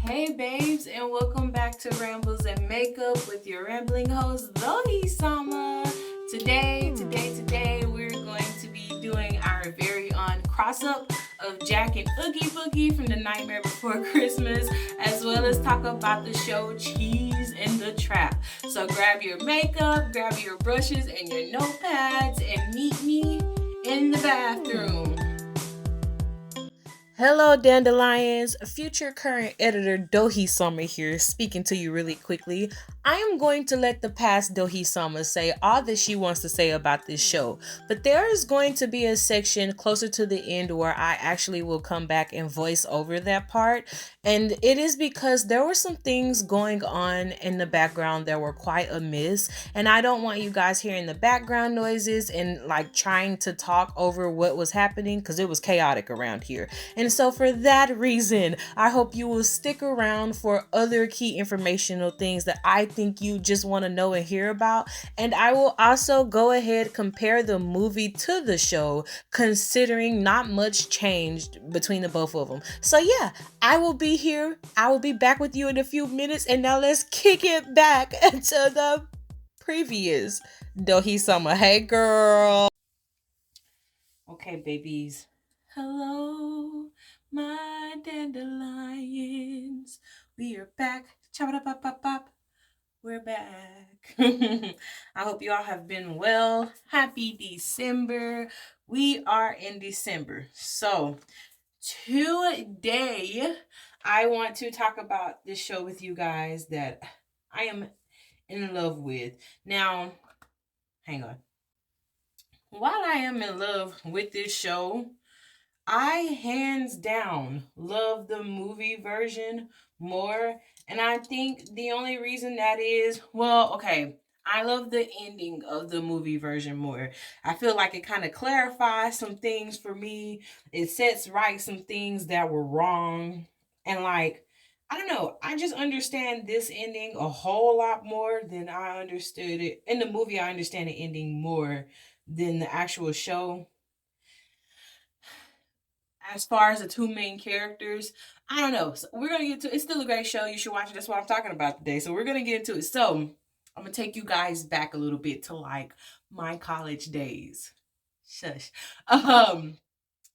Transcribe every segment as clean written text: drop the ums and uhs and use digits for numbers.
Hey babes, and welcome back to Rambles and Makeup with your rambling host Dohisama. Today, we're going to be doing our very own cross-up of Jack and Oogie Boogie from The Nightmare Before Christmas, as well as talk about the show Cheese in the Trap. So grab your makeup, grab your brushes and your notepads, and meet me in the bathroom. Hello, dandelions. Future current editor Dohisama here, speaking to you really quickly. I am going to let the past Dohisama say all that she wants to say about this show, but there is going to be a section closer to the end where I actually will come back and voice over that part. And it is because there were some things going on in the background that were quite amiss, and I don't want you guys hearing the background noises and like trying to talk over what was happening because it was chaotic around here. And so, for that reason, I hope you will stick around for other key informational things that I think you just want to know and hear about. And I will also go ahead compare the movie to the show, considering not much changed between the both of them. So, yeah, I will be here. I will be back with you in a few minutes. And now let's kick it back to the previous Dohisama. Hey, girl. Okay, babies. Hello, my dandelions. We are back. Chop it up, up, up, up. We're back. I hope you all have been well. Happy December. We are in December. So, today, I want to talk about this show with you guys that I am in love with. Now, hang on. While I am in love with this show, I hands down love the movie version more. And I think the only reason that is, well, okay, I love the ending of the movie version more. I feel like it kind of clarifies some things for me. It sets right some things that were wrong. And like, I don't know, I just understand this ending a whole lot more than I understood it. In the movie, I understand the ending more than the actual show. As far as the two main characters, I don't know. So we're gonna get to it's still a great show. You should watch it. That's what I'm talking about today. So we're gonna get into it. So I'm gonna take you guys back a little bit to like my college days. Shush. Um,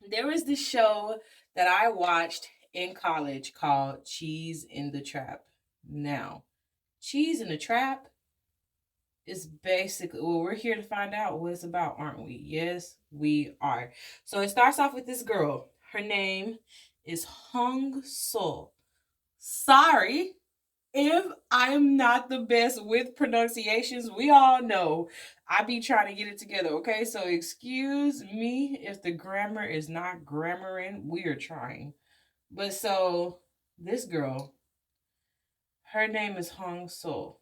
there was this show that I watched in college called Cheese in the Trap. Now, Cheese in the Trap is basically well, we're here to find out what it's about, aren't we? Yes, we are. So it starts off with this girl. Her name is Hong So. Sorry if I'm not the best with pronunciations. We all know I be trying to get it together, okay? So excuse me if the grammar is not grammaring. We are trying. But so this girl, her name is Hong So.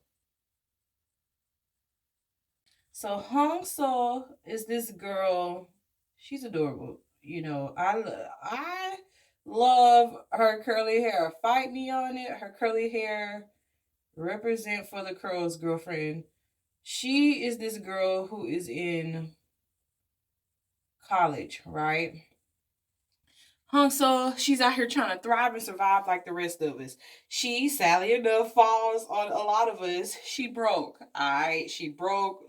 So Hong So is this girl. She's adorable. You know, I love her curly hair. Fight me on it. Her curly hair represent for the curls, girlfriend. She is this girl who is in college, right? Hong So, she's out here trying to thrive and survive like the rest of us. She, sadly enough, falls on a lot of us. She broke. Alright. She broke,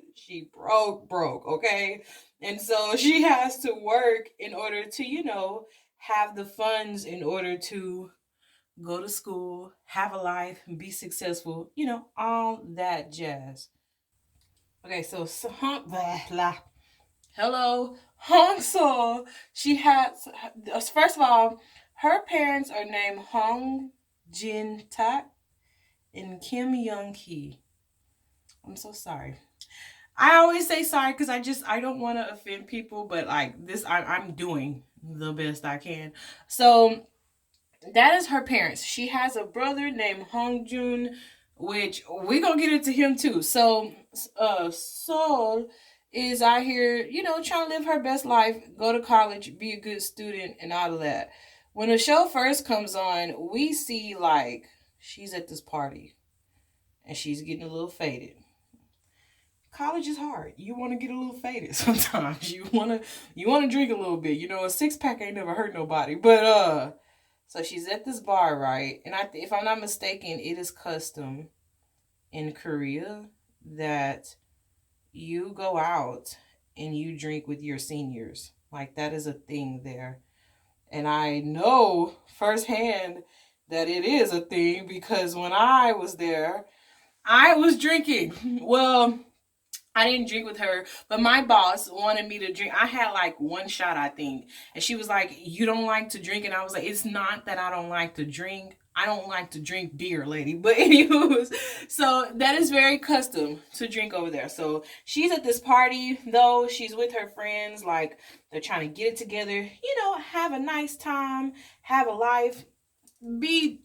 okay? And so she has to work in order to, have the funds in order to go to school, have a life, be successful, all that jazz. Okay, so blah, blah. Hello, Hong So. She has, first of all, her parents are named Hong Jin Tak and Kim Young Ki. I'm so sorry. I always say sorry because I don't want to offend people, but like this, I'm doing the best I can. So that is her parents. She has a brother named Hong Jun, which we gonna get into him too. So, Sol is out here, trying to live her best life, go to college, be a good student, and all of that. When the show first comes on, we see like she's at this party and she's getting a little faded. College is hard. You want to get a little faded sometimes. You wanna drink a little bit. A 6-pack ain't never hurt nobody. But So she's at this bar, right? And if I'm not mistaken, it is custom in Korea that you go out and you drink with your seniors. Like that is a thing there. And I know firsthand that it is a thing because when I was there, I was drinking. Well, I didn't drink with her, but my boss wanted me to drink. I had like one shot, I think. And she was like, "You don't like to drink?" And I was like, "It's not that I don't like to drink. I don't like to drink beer, lady." But anyways, so that is very custom to drink over there. So she's at this party, though. She's with her friends. Like, they're trying to get it together, have a nice time, have a life, be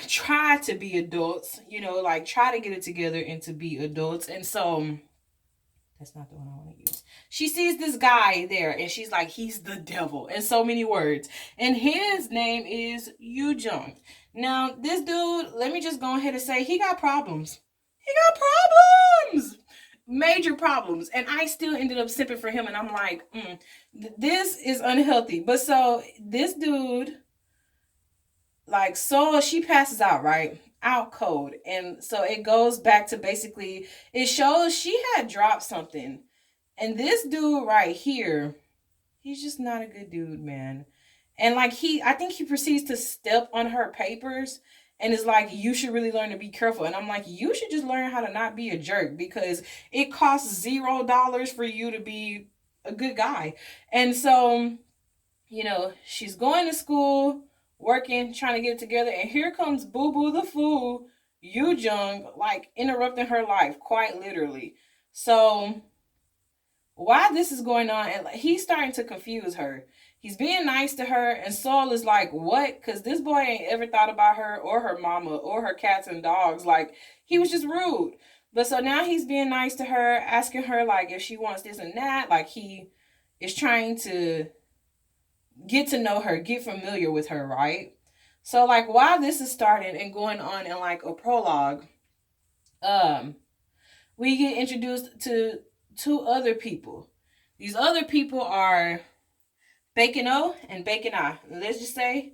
try to be adults, like try to get it together and to be adults. And so that's not the one I want to use. She sees this guy there and she's like, he's the devil in so many words. And his name is YooJung. Now, this dude, let me just go ahead and say, he got problems. He got problems. Major problems. And I still ended up sipping for him. And I'm like, this is unhealthy. But so this dude, like, so she passes out, right? Out cold. And so it goes back to basically, it shows she had dropped something. And this dude right here, he's just not a good dude, man. And like I think he proceeds to step on her papers and is like, you should really learn to be careful. And I'm like, you should just learn how to not be a jerk because it costs $0 for you to be a good guy. And so, she's going to school, working, trying to get it together. And here comes Boo Boo the Fool, YooJung, like interrupting her life, quite literally. So why this is going on, and he's starting to confuse her. He's being nice to her, and Saul is like, what? Because this boy ain't ever thought about her or her mama or her cats and dogs. Like, he was just rude. But so now he's being nice to her, asking her, like, if she wants this and that. Like, he is trying to get to know her, get familiar with her, right? So, like, while this is starting and going on in, like, a prologue, we get introduced to two other people. These other people are Baek-Inha and Baek-Inha. Let's just say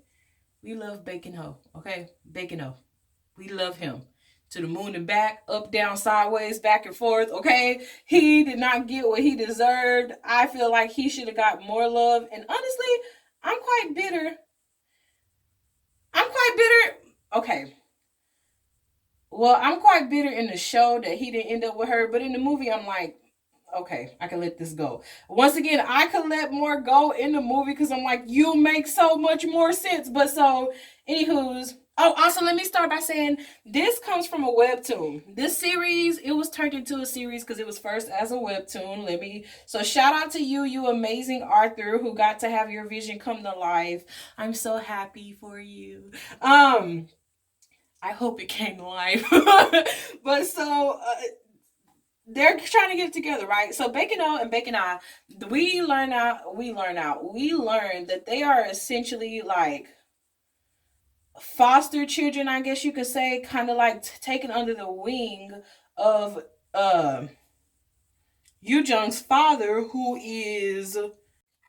we love Baek-Inha, okay? Baek-Inha. We love him. To the moon and back, up, down, sideways, back and forth, okay? He did not get what he deserved. I feel like he should have got more love. And honestly, I'm quite bitter. Okay. Well, I'm quite bitter in the show that he didn't end up with her, but in the movie, I'm like, okay, I can let this go. Once again, I could let more go in the movie because I'm like, you make so much more sense. But so, anywho's. Oh, also, let me start by saying this comes from a webtoon. This series, it was turned into a series because it was first as a webtoon. So shout out to you, you amazing Arthur, who got to have your vision come to life. I'm so happy for you. I hope it came to life. But so they're trying to get it together, right? So Baek-Inha and Baek-Inha, we learn that they are essentially like foster children, I guess you could say, kind of like taken under the wing of YooJung's father, who is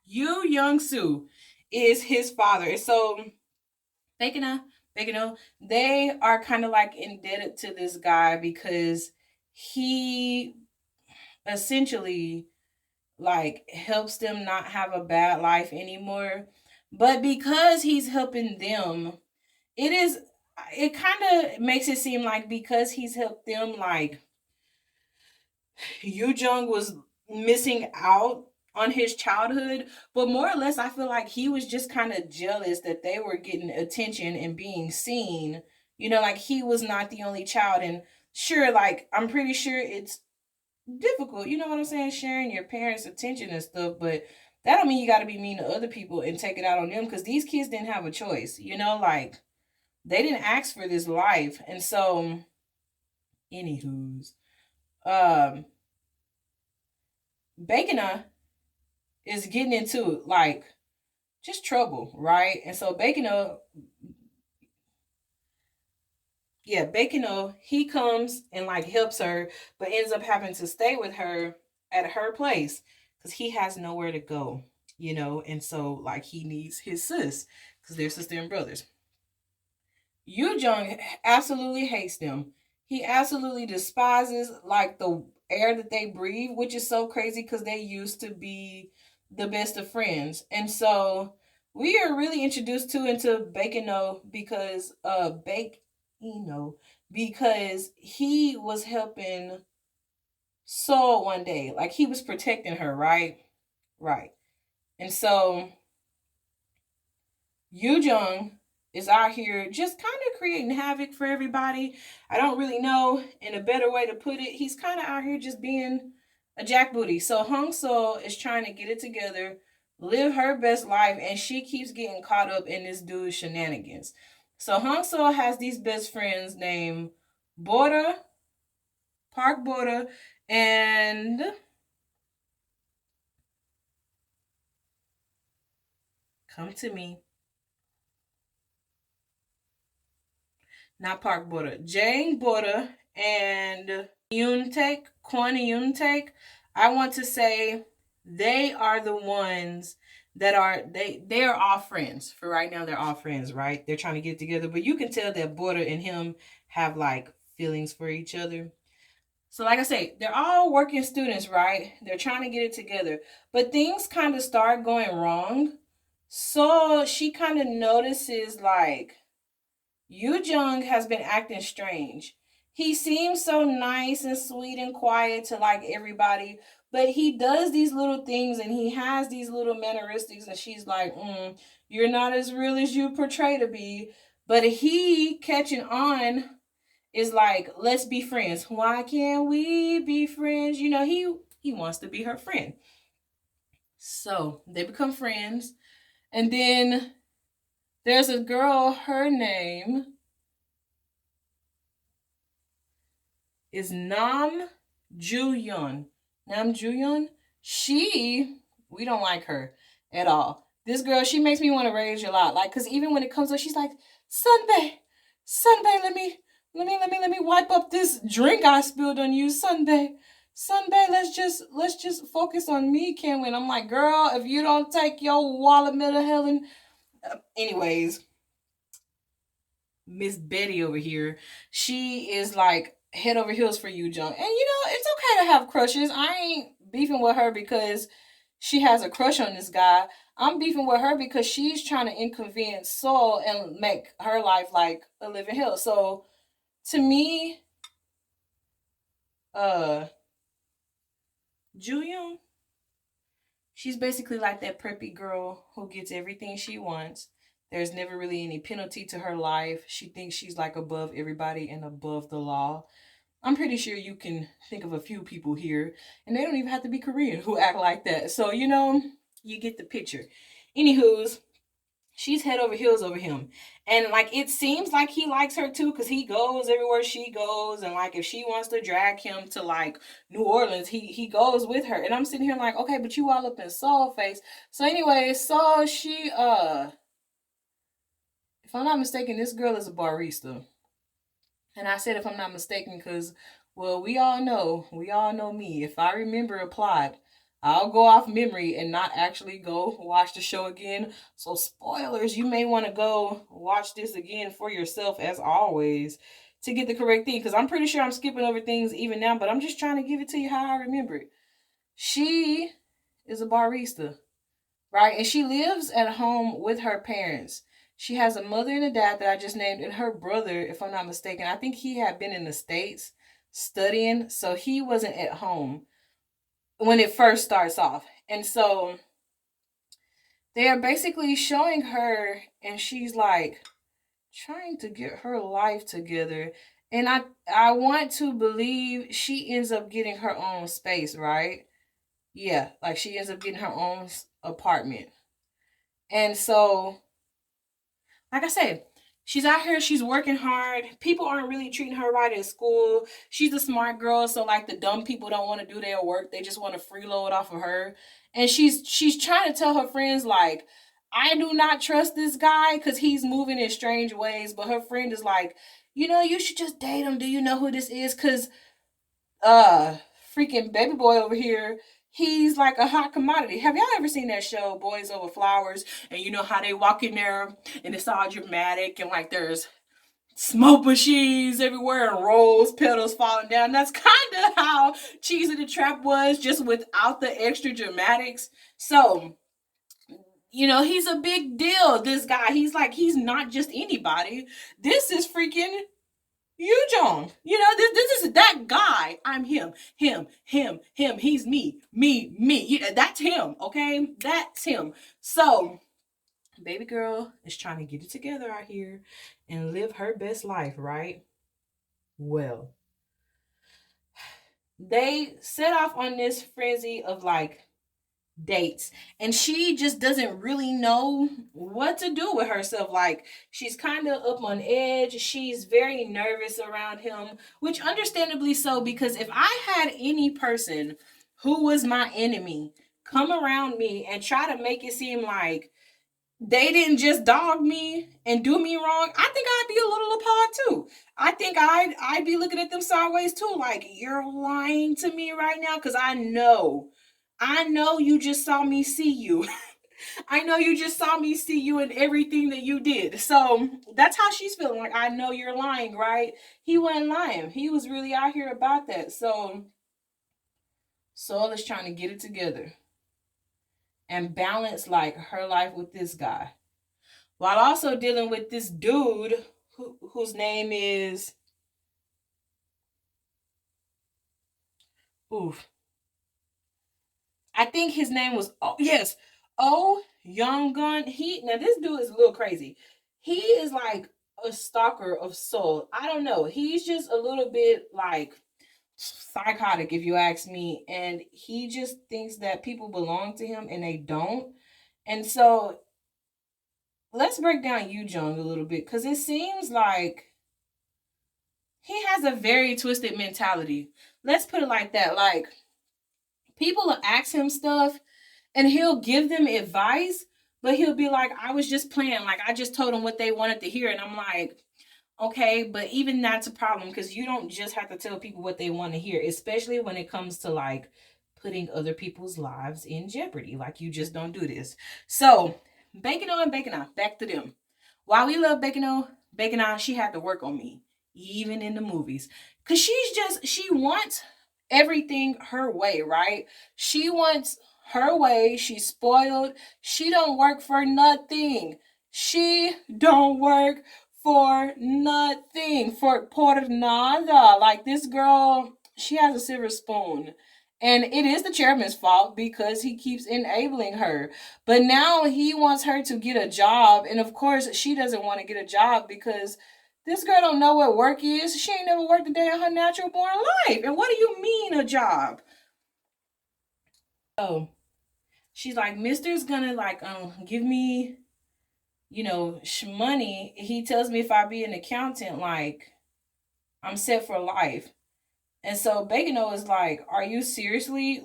Yoo Young-soo, is his father. And so Baek-Inha, they are kind of like indebted to this guy because he essentially like helps them not have a bad life anymore. But because he's helping them, it kind of makes it seem like because he's helped them, like YooJung was missing out on his childhood. But more or less, I feel like he was just kind of jealous that they were getting attention and being seen. Like he was not the only child. And sure, like I'm pretty sure it's difficult, you know what I'm saying, sharing your parents' attention and stuff, but that don't mean you got to be mean to other people and take it out on them because these kids didn't have a choice, like they didn't ask for this life. And so, anywho's, Baek-Inha is getting into like just trouble, right? And so Baek-Inha, he comes and like helps her, but ends up having to stay with her at her place because he has nowhere to go. and so like he needs his sis because they're sister and brothers. YooJung absolutely hates them. He absolutely despises like the air that they breathe, which is so crazy because they used to be the best of friends. And so we are really introduced to into Baek-Inha because Baek-Inha because he was helping Soul one day. Like he was protecting her, right? Right. And so YooJung is out here just kind of creating havoc for everybody. I don't really know in a better way to put it. He's kind of out here just being a jackbooty. So Hong So is trying to get it together, live her best life, and she keeps getting caught up in this dude's shenanigans. So Hong So has these best friends named Bora, Park Bora, and come to me. Not Park Bora. Jane Bora and Yoontaek, Kwon and Yoontaek, I want to say they are the ones that are they are all friends. For right now, they're all friends, right? They're trying to get together. But you can tell that Bora and him have like feelings for each other. So like I say, they're all working students, right? They're trying to get it together. But things kind of start going wrong. So she kind of notices like YooJung has been acting strange. He seems so nice and sweet and quiet to like everybody, but he does these little things and he has these little mannerisms, and she's like, "You're not as real as you portray to be." But he catching on is like, "Let's be friends. Why can't we be friends?" He wants to be her friend. So they become friends, and then there's a girl. Her name is Nam Ju-yeon. Nam Ju-yeon, we don't like her at all. This girl, she makes me want to rage a lot. Like, cause even when it comes up, she's like, Sunbae, Sunbae, let me wipe up this drink I spilled on you, Sunbae. Sunbae, let's just focus on me, can we? And I'm like, girl, if you don't take your watermelon Helen. Anyways, Miss Betty over here, she is like head over heels for YooJung. And it's okay to have crushes. I ain't beefing with her because she has a crush on this guy. I'm beefing with her because she's trying to inconvenience Soul and make her life like a living hell. So to me, Julian, she's basically like that preppy girl who gets everything she wants. There's never really any penalty to her life. She thinks she's like above everybody and above the law. I'm pretty sure you can think of a few people here, and they don't even have to be Korean, who act like that. So, you get the picture. Anywho's, she's head over heels over him. And like it seems like he likes her too, because he goes everywhere she goes. And like if she wants to drag him to like New Orleans, he goes with her. And I'm sitting here like, okay, but you all up in Soul face. So anyway, so she if I'm not mistaken, this girl is a barista. And I said if I'm not mistaken, because well, we all know me. If I remember a plot, I'll go off memory and not actually go watch the show again. So spoilers, you may want to go watch this again for yourself as always to get the correct thing. Because I'm pretty sure I'm skipping over things even now, but I'm just trying to give it to you how I remember it. She is a barista, right? And she lives at home with her parents. She has a mother and a dad that I just named, and her brother, if I'm not mistaken, I think he had been in the States studying, so he wasn't at home when it first starts off. And so they are basically showing her, and she's like trying to get her life together. And I want to believe she ends up getting her own space, right? Yeah, like she ends up getting her own apartment. And so like I said, she's out here, she's working hard. People aren't really treating her right at school. She's a smart girl, so like the dumb people don't want to do their work. They just want to freeload off of her. And she's trying to tell her friends like, I do not trust this guy because he's moving in strange ways. But her friend is like, you should just date him. Do you know who this is? Because freaking baby boy over here, he's like a hot commodity. Have y'all ever seen that show, Boys Over Flowers? And you know how they walk in there and it's all dramatic and like there's smoke machines everywhere and rose petals falling down. That's kind of how Cheese in the Trap was, just without the extra dramatics. So, you know, he's a big deal. This guy, he's not just anybody. This is freaking YooJung. You know, this is that guy. I'm him. He's me. You know, that's him. Okay, that's him. So, baby girl is trying to get it together out here and live her best life, right? Well, they set off on this frenzy of like dates, and she just doesn't really know what to do with herself. Like, she's kind of up on edge. She's very nervous around him, which understandably so, because if I had any person who was my enemy come around me and try to make it seem like they didn't just dog me and do me wrong, I think I'd be a little appalled too. I think I'd be looking at them sideways too, like, you're lying to me right now, because I know you just saw me see you. I know you just saw me see you and everything that you did. So that's how she's feeling. Like, I know you're lying, right? He wasn't lying. He was really out here about that. So Soul is trying to get it together and balance like her life with this guy, while also dealing with this dude whose name is, oof, I think his name was, oh yes, Oh Young Gun. Now this dude is a little crazy. He is like a stalker of Soul. I don't know. He's just a little bit like psychotic, if you ask me, and he just thinks that people belong to him and they don't. And so let's break down YooJung a little bit, because it seems like he has a very twisted mentality. Let's put it like that. Like, people will ask him stuff and he'll give them advice, but he'll be like, I was just playing. Like, I just told them what they wanted to hear. And I'm like, okay, but even that's a problem, because you don't just have to tell people what they want to hear, especially when it comes to like putting other people's lives in jeopardy. Like, you just don't do this. So, Baek-Inha and Baek-Inha, back to them. While we love Baek-Inha, she had to work on me, even in the movies. Because she wants everything her way, right? She wants her way. She's spoiled. She don't work for nothing. She don't work for nothing. For por nada. Like, this girl, she has a silver spoon. And it is the chairman's fault because he keeps enabling her. But now he wants her to get a job. And of course, she doesn't want to get a job because this girl don't know what work is. She ain't never worked a day in her natural born life. And what do you mean a job? So she's like, Mister's gonna like give me, money. He tells me if I be an accountant, like, I'm set for life. And so Baek-Inha is like, are you seriously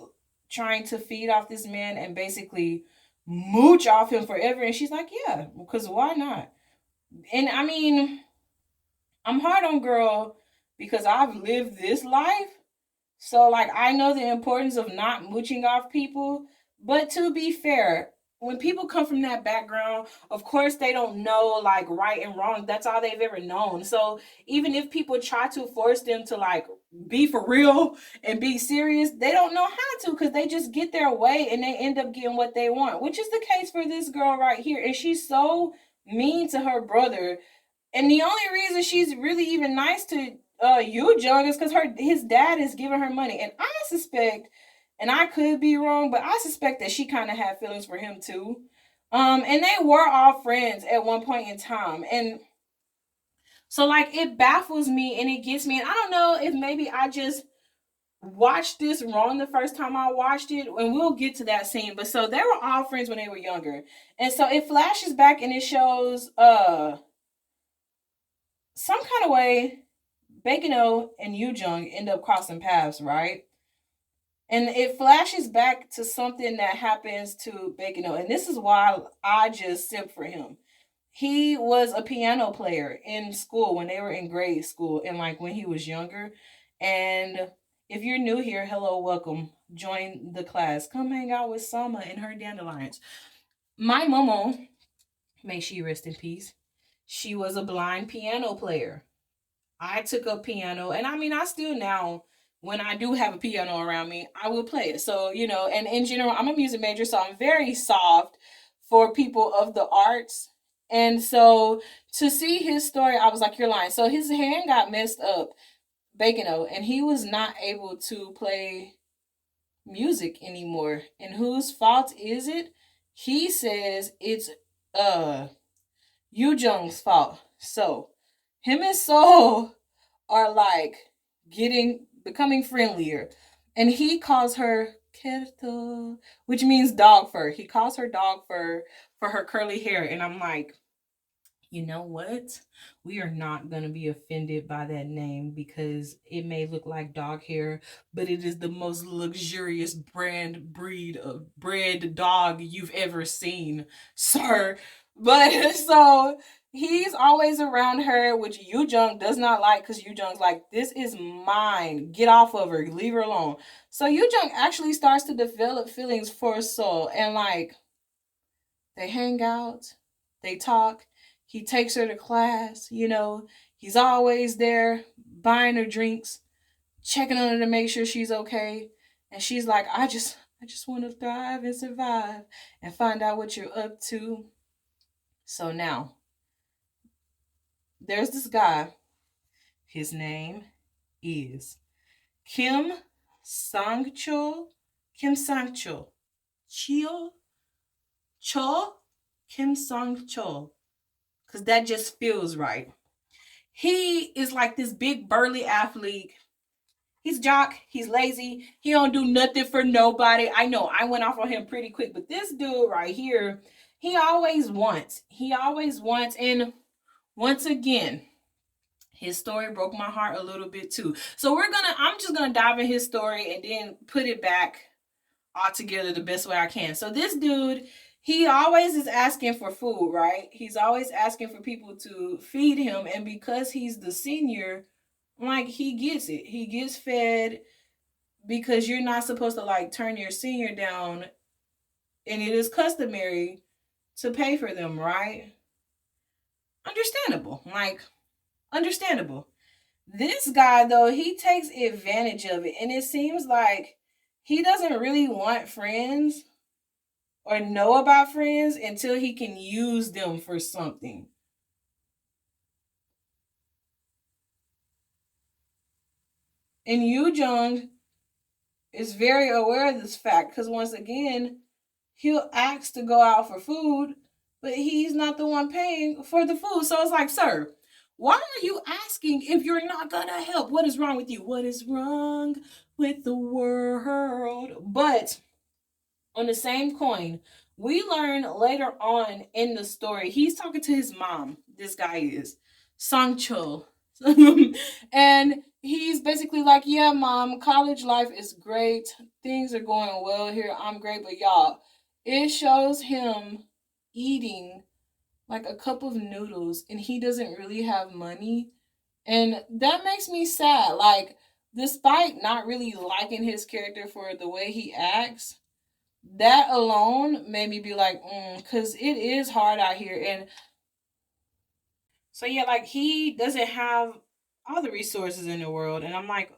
trying to feed off this man and basically mooch off him forever? And she's like, yeah, because why not? And I mean, I'm hard on girl because I've lived this life. So, like, I know the importance of not mooching off people. But to be fair, when people come from that background, of course, they don't know, like, right and wrong. That's all they've ever known. So, even if people try to force them to, like, be for real and be serious, they don't know how to, because they just get their way and they end up getting what they want, which is the case for this girl right here. And she's so mean to her brother. And the only reason she's really even nice to YooJung is because his dad is giving her money. And I suspect, and I could be wrong, but I suspect that she kind of had feelings for him too. And they were all friends at one point in time. And so, like, it baffles me and it gets me. And I don't know if maybe I just watched this wrong the first time I watched it, and we'll get to that scene. But so they were all friends when they were younger. And so it flashes back and it shows some kind of way Baek-Inha and YooJung end up crossing paths, right? And it flashes back to something that happens to Baek-Inha. And this is why I just simp for him. He was a piano player in school when they were in grade school and like when he was younger. And if you're new here, hello, welcome. join the class. Come hang out with Sama and her dandelions. My momo, may she rest in peace, she was a blind piano player. I took up piano, and I mean, I still now, when I do have a piano around me, I will play it. So, and in general, I'm a music major, so I'm very soft for people of the arts. And so to see his story, I was like, you're lying. So his hand got messed up, Baek-Inha, and he was not able to play music anymore. And whose fault is it? He says it's uh YooJung's fault. So him and Soul are like becoming friendlier. And he calls her Kerto, which means dog fur. He calls her dog fur for her curly hair. And I'm like, you know what? We are not going to be offended by that name because it may look like dog hair, but it is the most luxurious breed of bred dog you've ever seen, sir. But so he's always around her, which YooJung does not like because YooJung's like, this is mine. Get off of her. Leave her alone. So YooJung actually starts to develop feelings for Soul, and like they hang out, they talk. He takes her to class, He's always there buying her drinks, checking on her to make sure she's okay. And she's like, I just want to thrive and survive and find out what you're up to. So now, there's this guy. His name is Kim Sang-chul. Kim Sang-chul. Chio? Cho? Kim Sang-chul. Because that just feels right. He is like this big burly athlete. He's jock. He's lazy. He don't do nothing for nobody. I know I went off on him pretty quick, but this dude right here, he always wants. He always wants. And once again, his story broke my heart a little bit too. So I'm just gonna dive in his story and then put it back all together the best way I can. So this dude, he always is asking for food, right? He's always asking for people to feed him. And because he's the senior, like, he gets it. He gets fed because you're not supposed to, like, turn your senior down. And it is customary to pay for them, right? Understandable. Like, understandable. This guy, though, he takes advantage of it. And it seems like he doesn't really want friends or know about friends until he can use them for something. And YooJung is very aware of this fact because once again, he'll ask to go out for food, but he's not the one paying for the food. So it's like, sir, why are you asking if you're not gonna help? What is wrong with you? What is wrong with the world? But on the same coin, we learn later on in the story, he's talking to his mom. This guy is Sang-chul. And he's basically like, yeah, mom, college life is great. Things are going well here. I'm great. But y'all, it shows him eating like a cup of noodles and he doesn't really have money. And that makes me sad. Like, despite not really liking his character for the way he acts, that alone made me be like, because it is hard out here. And so, yeah, like, he doesn't have all the resources in the world. And I'm like,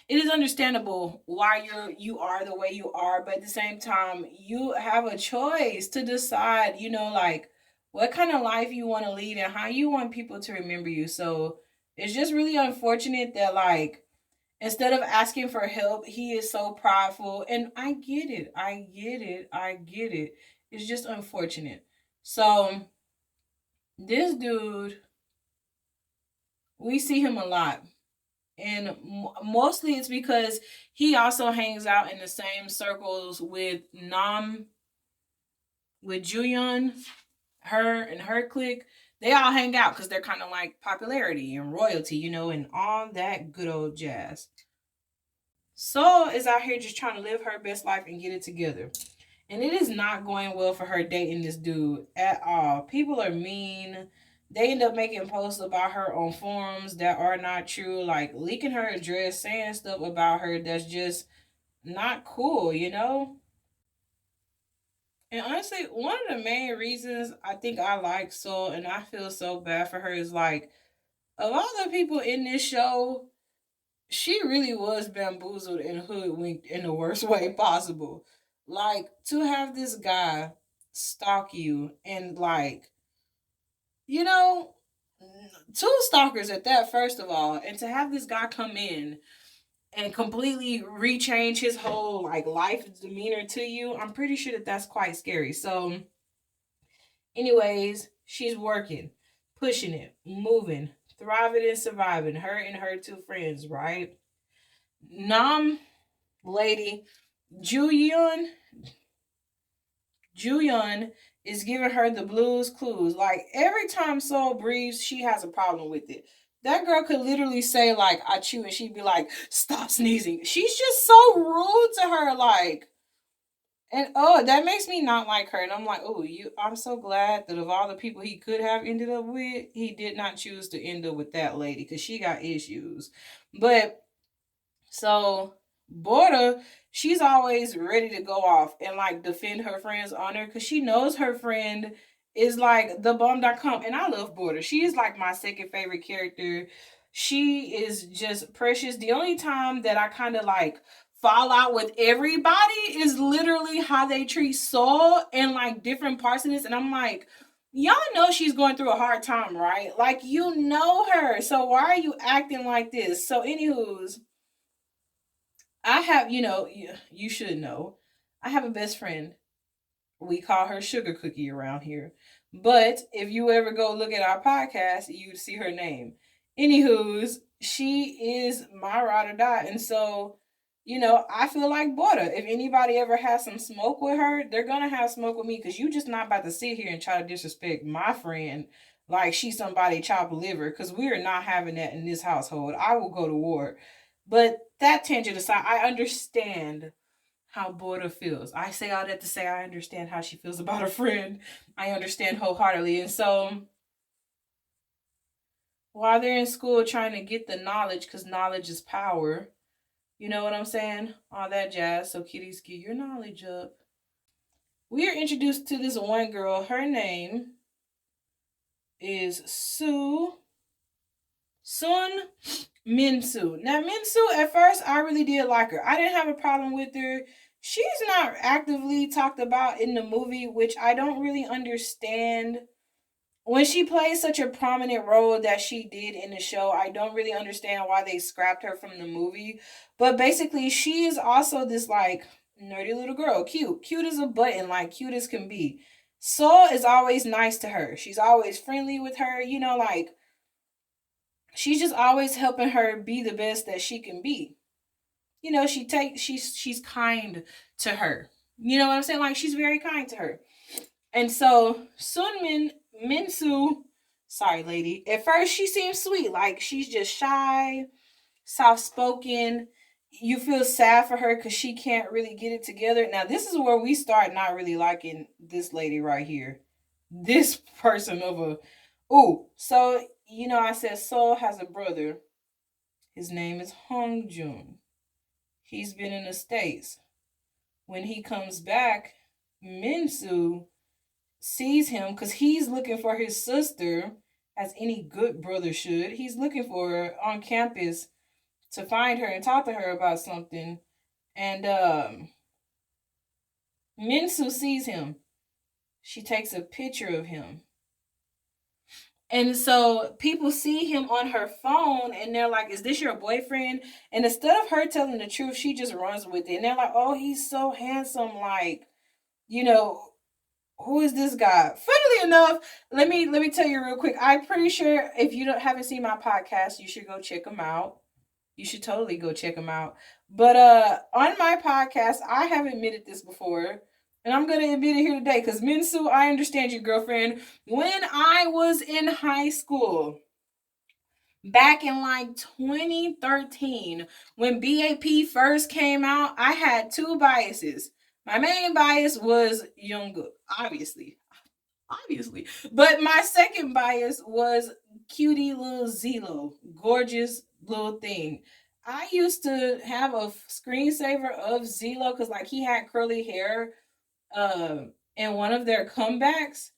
it is understandable why you are the way you are, but at the same time, you have a choice to decide, like, what kind of life you want to lead and how you want people to remember you. So it's just really unfortunate that, like, instead of asking for help, he is so prideful. And I get it. I get it. I get it. It's just unfortunate. So this dude, we see him a lot. And mostly it's because he also hangs out in the same circles with with Juyeon, her and her clique. They all hang out because they're kind of like popularity and royalty, and all that good old jazz. So is out here just trying to live her best life and get it together. And it is not going well for her dating this dude at all. People are mean. They end up making posts about her on forums that are not true, like leaking her address, saying stuff about her that's just not cool, you know? And honestly, one of the main reasons I think I like Soul and I feel so bad for her is like a lot of the people in this show, she really was bamboozled and hoodwinked in the worst way possible. Like to have this guy stalk you and like, you know, two stalkers at that first of all, and to have this guy come in and completely rechange his whole like life demeanor to you, I'm pretty sure that that's quite scary. So, anyways, she's working, pushing it, moving, thriving and surviving. Her and her two friends, right? Nam lady Juyeon Juyeon is giving her the blues clues. Like every time Soul breathes, she has a problem with it. That girl could literally say like "I chew" and she'd be like, "Stop sneezing." She's just so rude to her, like, and oh, that makes me not like her. And I'm like, oh, you. I'm so glad that of all the people he could have ended up with, he did not choose to end up with that lady because she got issues. But so Border, she's always ready to go off and like defend her friend's honor because she knows her friend is like the bomb.com. And I love Border. She is like my second favorite character. She is just precious. The only time that I kind of like fall out with everybody is literally how they treat Soul and like different parts of this. And I'm like, y'all know she's going through a hard time, right? Like you know her. So why are you acting like this? So anywho's I have, you should know, I have a best friend. We call her Sugar Cookie around here. But if you ever go look at our podcast, you'd see her name. Anywho's, she is my ride or die. And so, I feel like Border. If anybody ever has some smoke with her, they're going to have smoke with me because you just not about to sit here and try to disrespect my friend like she's somebody chopped liver because we are not having that in this household. I will go to war. But that tangent aside, I understand how Border feels. I say all that to say I understand how she feels about her friend. I understand wholeheartedly. And so while they're in school trying to get the knowledge, because knowledge is power, you know what I'm saying? All that jazz. So kiddies, get your knowledge up. We are introduced to this one girl. Her name is Sun Minsu. Now, Minsu, at first, I really did like her. I didn't have a problem with her. She's not actively talked about in the movie, which I don't really understand. When she plays such a prominent role that she did in the show, I don't really understand why they scrapped her from the movie. But basically, she is also this like nerdy little girl, cute, cute as a button, like cute as can be. Soul is always nice to her. She's always friendly with her, like she's just always helping her be the best that she can be. She's kind to her. You know what I'm saying? Like she's very kind to her. And so Minsu, sorry lady, at first she seems sweet. Like she's just shy, soft spoken. You feel sad for her because she can't really get it together. Now this is where we start not really liking this lady right here. This person of a so I said Soul has a brother. His name is Hong Jun. He's been in the States. When he comes back, Minsu sees him because he's looking for his sister, as any good brother should. He's looking for her on campus to find her and talk to her about something. And Minsu sees him. She takes a picture of him. And so people see him on her phone and they're like, is this your boyfriend? And instead of her telling the truth, she just runs with it. And they're like, oh, he's so handsome. Like, you know, who is this guy? Funnily enough, let me tell you real quick. I'm pretty sure if you haven't seen my podcast, you should go check them out. You should totally go check them out. But on my podcast, I have admitted this before, and I'm gonna admit it here today because Minsu, I understand you, girlfriend. When I was in high school, back in like 2013, when BAP first came out, I had two biases. My main bias was Jungkook, obviously. But my second bias was cutie little Zelo, gorgeous little thing. I used to have a screensaver of Zelo because like he had curly hair in one of their comebacks.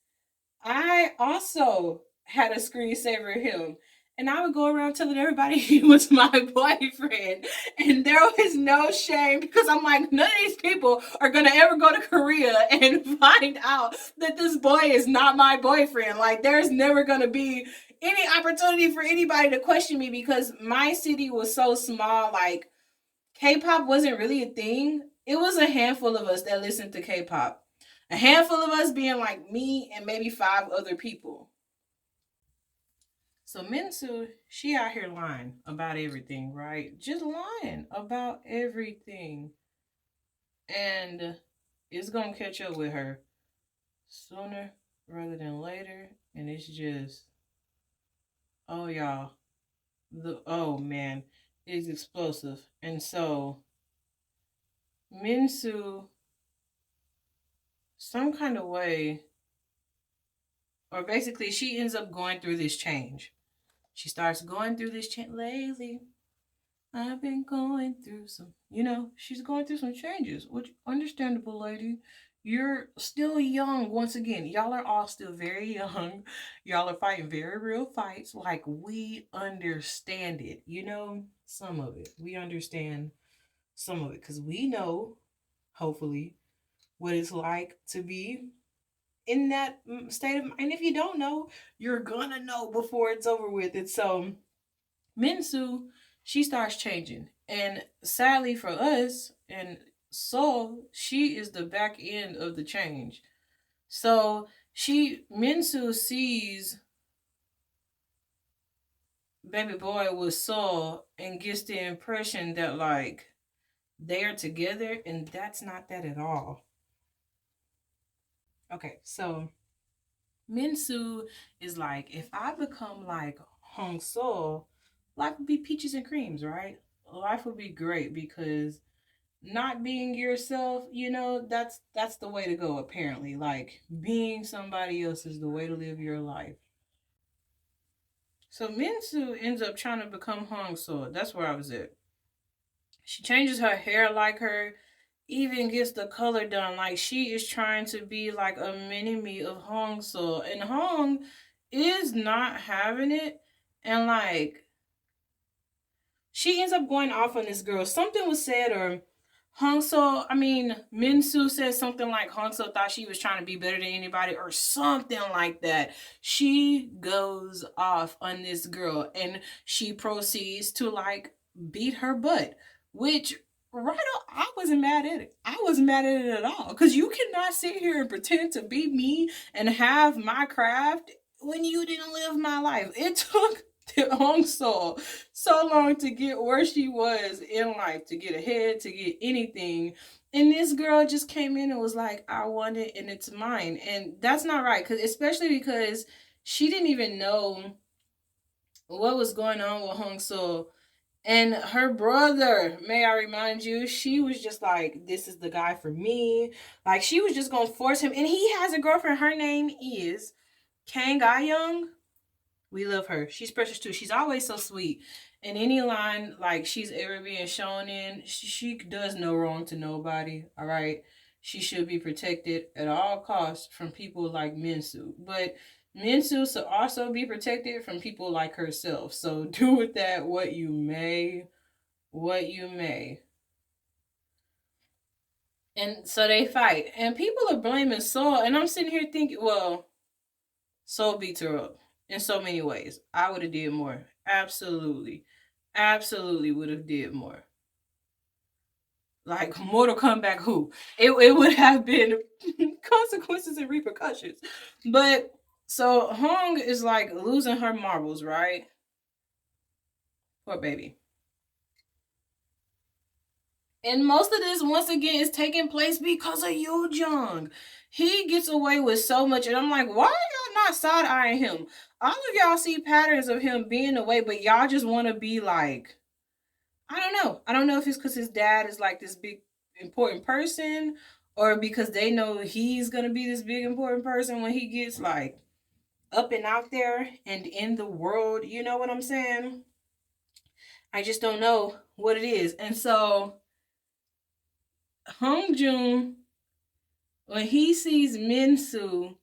I also had a screensaver of him. And I would go around telling everybody he was my boyfriend. And there was no shame because I'm like, none of these people are going to ever go to Korea and find out that this boy is not my boyfriend. Like, there's never going to be any opportunity for anybody to question me because my city was so small. Like, K pop wasn't really a thing. It was a handful of us that listened to K pop. A handful of us being like me and maybe five other people. So Minsu, she out here lying about everything, right? Just lying about everything. And it's gonna catch up with her sooner rather than later. And it's just, oh y'all, the oh man, it's explosive. And so Minsu, some kind of way, or basically she ends up going through this change. She starts going through this change lately. I've been going through some, she's going through some changes, which understandable, lady. You're still young. Once again, y'all are all still very young. Y'all are fighting very real fights. Like, we understand it, some of it. We understand some of it because we know, hopefully, what it's like to be in that state of mind. And if you don't know, you're gonna know before it's over with. And so Minsu, she starts changing. And sadly for us, and Seoul, she is the back end of the change. So Minsu sees baby boy with Seoul and gets the impression that like they are together, and that's not that at all. Okay, so Minsu is like, if I become like Hong Seoul, life would be peaches and creams, right? Life would be great because not being yourself, that's the way to go apparently. Like being somebody else is the way to live your life. So Minsu ends up trying to become Hong So. That's where I was at. She changes her hair like her, even gets the color done. Like she is trying to be like a mini me of Hong So. And Hong is not having it. And like she ends up going off on this girl. Something was said, or Minsu said something like Hongso thought she was trying to be better than anybody, or something like that. She goes off on this girl and she proceeds to like beat her butt, which right on, I wasn't mad at it. I wasn't mad at it at all. Because you cannot sit here and pretend to be me and have my craft when you didn't live my life. It took Hong Soul so long to get where she was in life, to get ahead, to get anything. And this girl just came in and was like, I want it and it's mine. And that's not right. Cause especially because she didn't even know what was going on with Hong So. And her brother, may I remind you, she was just like, this is the guy for me. Like she was just gonna force him. And he has a girlfriend. Her name is Kang Ga Young. We love her. She's precious too. She's always so sweet. In any line like she's ever being shown in, she does no wrong to nobody. All right. She should be protected at all costs from people like Minsu. But Minsu should also be protected from people like herself. So do with that what you may. What you may. And so they fight. And people are blaming Saul. And I'm sitting here thinking, well, Soul beats her up in so many ways. I would have did more. Absolutely. Absolutely would have did more. Like Mortal Kombat who? It would have been consequences and repercussions. But so Hong is like losing her marbles, right? Poor baby. And most of this, once again, is taking place because of YooJung. He gets away with so much, and I'm like, why are y'all not side eyeing him? All of y'all see patterns of him being away, but y'all just want to be like, I don't know. I don't know if it's because his dad is like this big important person, or because they know he's gonna be this big important person when he gets like up and out there and in the world. You know what I'm saying? I just don't know what it is. And so Hongjun, when he sees Minsu,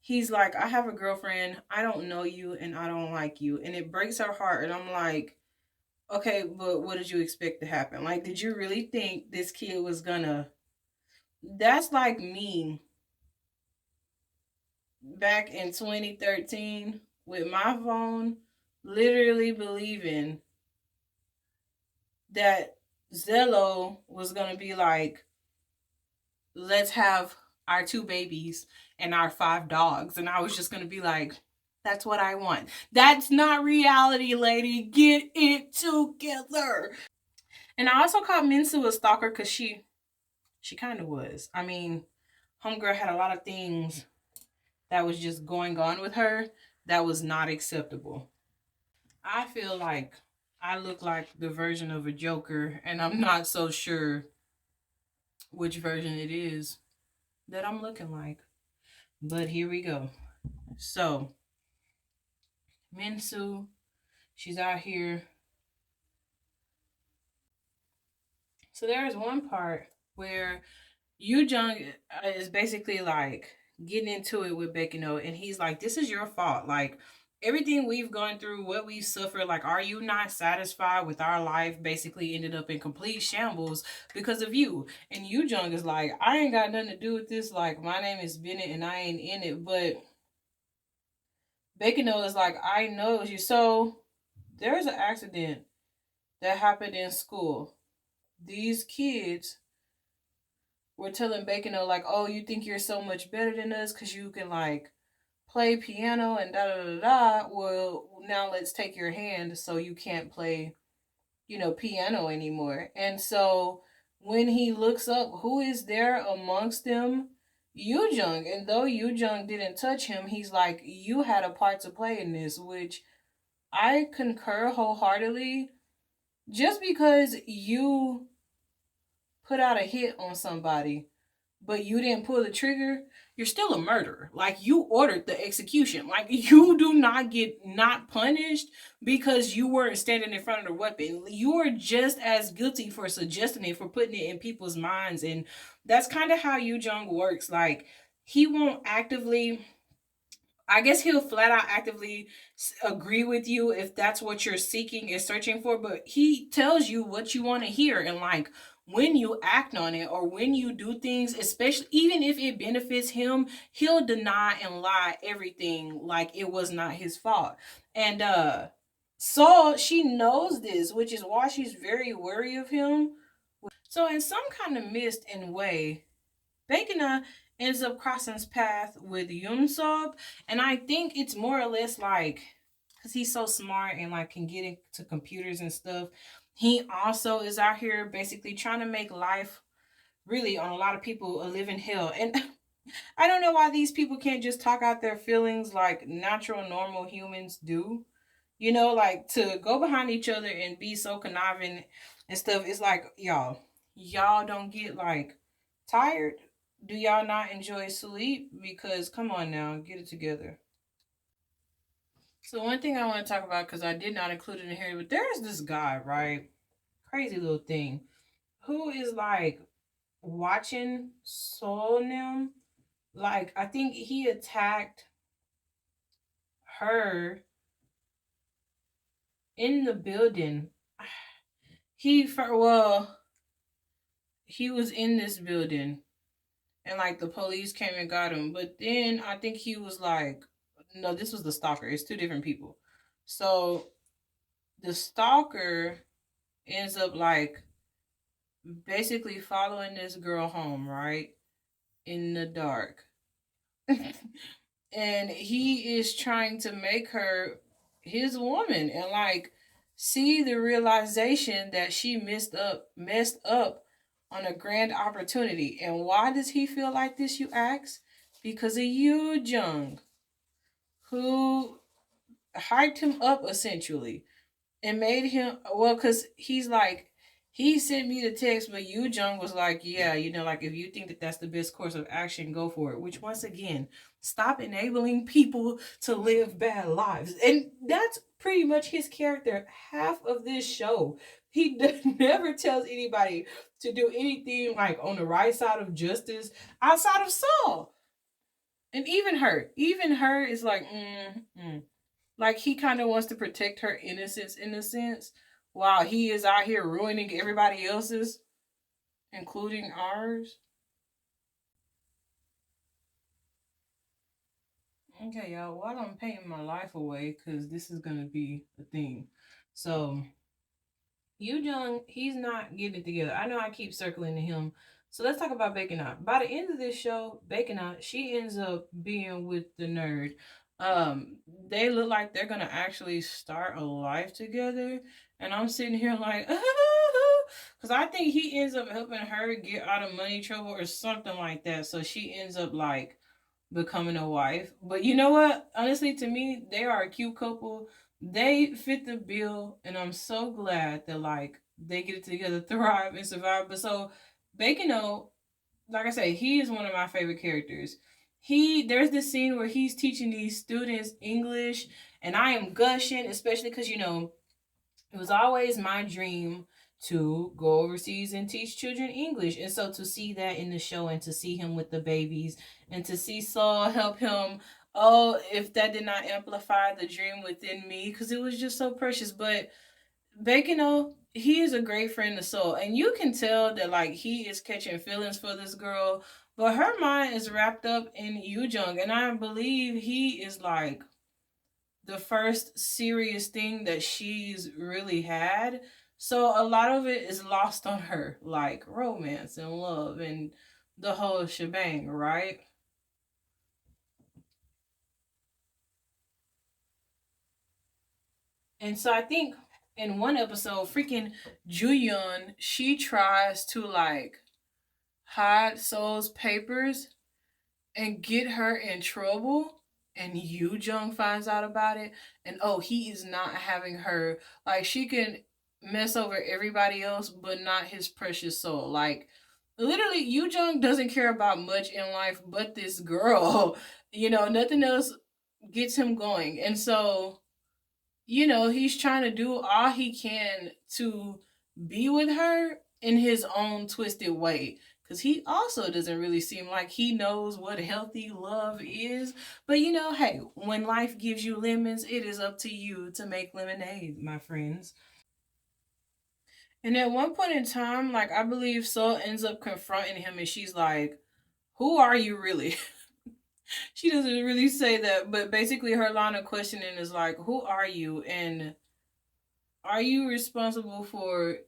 he's like, I have a girlfriend. I don't know you and I don't like you. And it breaks her heart. And I'm like, okay, but what did you expect to happen? Like, did you really think this kid was gonna. That's like me back in 2013 with my phone, literally believing that Zello was gonna be like, let's have our two babies and our five dogs. And I was just gonna be like, that's what I want. That's not reality, lady. Get it together. And I also called Minsu a stalker because she kind of was. I mean, homegirl had a lot of things that was just going on with her that was not acceptable. I feel like I look like the version of a Joker, and I'm not so sure which version it is that I'm looking like. But here we go. So, Minsu, she's out here. So there's one part where YooJung is basically like getting into it with Baek-Inha, and he's like, "This is your fault. Like everything we've gone through, what we've suffered. Like, are you not satisfied with our life? Basically, ended up in complete shambles because of you." And YooJung is like, "I ain't got nothing to do with this. Like, my name is Bennett, and I ain't in it." But Baek-Inha is like, "I know you." So there's an accident that happened in school. These kids were telling Bacon, like, oh, you think you're so much better than us because you can, like, play piano and da da da da. Well, now let's take your hand so you can't play, piano anymore. And so when he looks up who is there amongst them, YooJung. And though YooJung didn't touch him, he's like, you had a part to play in this, which I concur wholeheartedly. Just because you put out a hit on somebody, but you didn't pull the trigger, you're still a murderer. Like you ordered the execution. Like you do not get not punished because you weren't standing in front of the weapon. You are just as guilty for suggesting it, for putting it in people's minds. And that's kind of how YooJung works. Like he won't actively, I guess he'll flat out actively agree with you if that's what you're seeking and searching for, but he tells you what you want to hear. And like when you act on it or when you do things, especially even if it benefits him, he'll deny and lie everything like it was not his fault. And so she knows this, which is why she's very wary of him. So in some kind of mist and way, Baekina ends up crossing his path with Yunsob, and I think it's more or less like because he's so smart and like can get into computers and stuff. He also is out here basically trying to make life really on a lot of people a living hell. And I don't know why these people can't just talk out their feelings like natural, normal humans do. Like to go behind each other and be so conniving and stuff. It's like, y'all don't get like tired. Do y'all not enjoy sleep? Because come on now, get it together. So one thing I want to talk about because I did not include it in here, but there's this guy, right? Crazy little thing, who is like watching Sonim. Like I think he attacked her in the building. Well, he was in this building and like the police came and got him. But then I think he was like, no, this was the stalker. It's two different people. So the stalker ends up like basically following this girl home, right? In the dark. And he is trying to make her his woman and like see the realization that she messed up on a grand opportunity. And why does he feel like this, you ask? Because of YooJung, who hyped him up essentially and made him, well, because he's like He sent me the text, but YooJung was like, yeah, like if you think that that's the best course of action, go for it. Which, once again, stop enabling people to live bad lives. And that's pretty much his character. Half of this show, he never tells anybody to do anything like on the right side of justice outside of Saul. And even her is like, like he kind of wants to protect her innocence in a sense, while he is out here ruining everybody else's, including ours. Okay, y'all. While I'm painting my life away, because this is gonna be the thing. So YooJung, he's not getting it together. I know I keep circling to him. So let's talk about Baek-Inha. By the end of this show, Baek-Inha, she ends up being with the nerd. They look like they're gonna actually start a life together, and I'm sitting here like, because I think he ends up helping her get out of money trouble or something like that. So she ends up like becoming a wife. But you know what? Honestly, to me, they are a cute couple. They fit the bill, and I'm so glad that like they get it together, thrive, and survive. But so Bacon, like I say, he is one of my favorite characters. There's this scene where he's teaching these students English, and I am gushing, especially because it was always my dream to go overseas and teach children English. And so to see that in the show and to see him with the babies and to see Saul help him, oh, if that did not amplify the dream within me, because it was just so precious. But Bacon, he is a great friend to Saul. And you can tell that like he is catching feelings for this girl, but her mind is wrapped up in YooJung. And I believe he is like the first serious thing that she's really had. So a lot of it is lost on her, like romance and love and the whole shebang, right? And so I think in one episode, freaking Juyeon, she tries to like hide Soul's papers and get her in trouble. And Yu Jung finds out about it, and oh, he is not having her. Like she can mess over everybody else, but not his precious Soul. Like literally, Yu Jung doesn't care about much in life but this girl. Nothing else gets him going, and so he's trying to do all he can to be with her in his own twisted way. Because he also doesn't really seem like he knows what healthy love is. But hey, when life gives you lemons, it is up to you to make lemonade, my friends. And at one point in time, like I believe Sol ends up confronting him and she's like, who are you really? She doesn't really say that, but basically her line of questioning is like, who are you? And are you responsible for,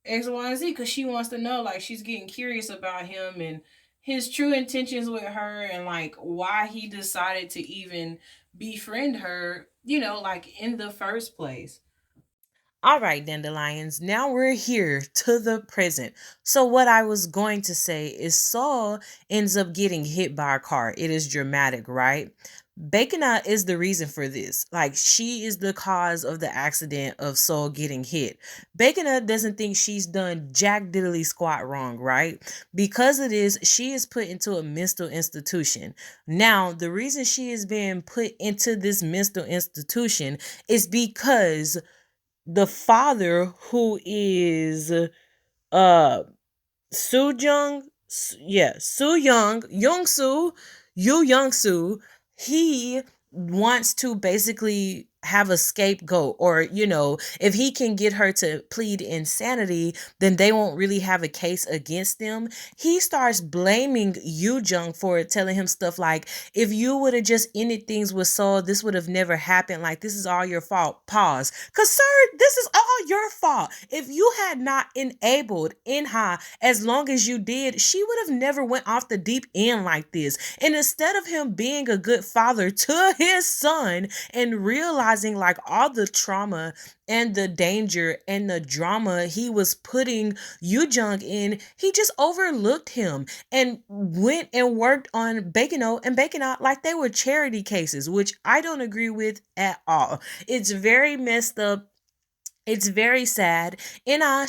X, Y, and Z? Because she wants to know, like, she's getting curious about him and his true intentions with her and, like, why he decided to even befriend her, like, in the first place. All right, dandelions. Now we're here to the present. So, what I was going to say is Saul ends up getting hit by a car. It is dramatic, right? Bacona is the reason for this. Like, she is the cause of the accident of Saul getting hit. Bacona doesn't think she's done jack diddly squat wrong, right? Because of this, she is put into a mental institution. Now, the reason she is being put into this mental institution is because the father, who is uh Soo Jung, yeah, Soo Young, Young Soo, Young Soo, he wants to basically have a scapegoat, or if he can get her to plead insanity, then they won't really have a case against them. He starts blaming Yu Jung for it, telling him stuff like, if you would have just ended things with Soul, this would have never happened. Like, this is all your fault. Pause. Because, sir, this is all your fault. If you had not enabled Inha as long as you did, she would have never went off the deep end like this. And instead of him being a good father to his son and realizing like all the trauma and the danger and the drama he was putting Yoo-jung in, he just overlooked him and went and worked on Bacon and Bacon out like they were charity cases, which I don't agree with at all. It's very messed up. It's very sad.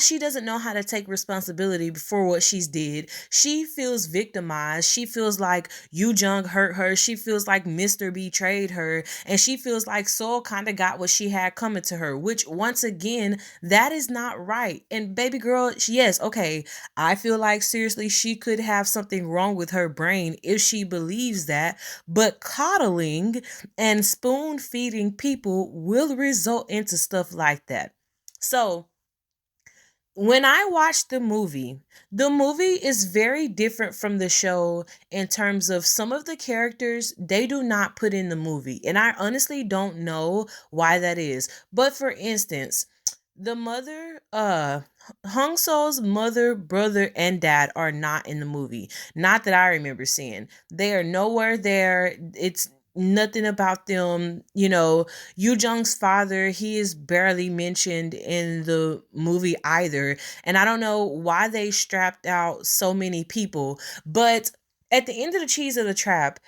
She doesn't know how to take responsibility for what she's did. She feels victimized. She feels like YooJung hurt her. She feels like Mr. betrayed her. And she feels like Soul kind of got what she had coming to her, which once again, that is not right. And baby girl, yes, okay. I feel like seriously, she could have something wrong with her brain if she believes that. But coddling and spoon feeding people will result into stuff like that. So, when I watched the movie is very different from the show in terms of some of the characters they do not put in the movie. And I honestly don't know why that is. But for instance, the mother, Hong So's mother, brother, and dad are not in the movie. Not that I remember seeing. They are nowhere there. It's nothing about them. Yu Jung's father, he is barely mentioned in the movie either. And I don't know why they strapped out so many people. But at the end of the cheese of the trap,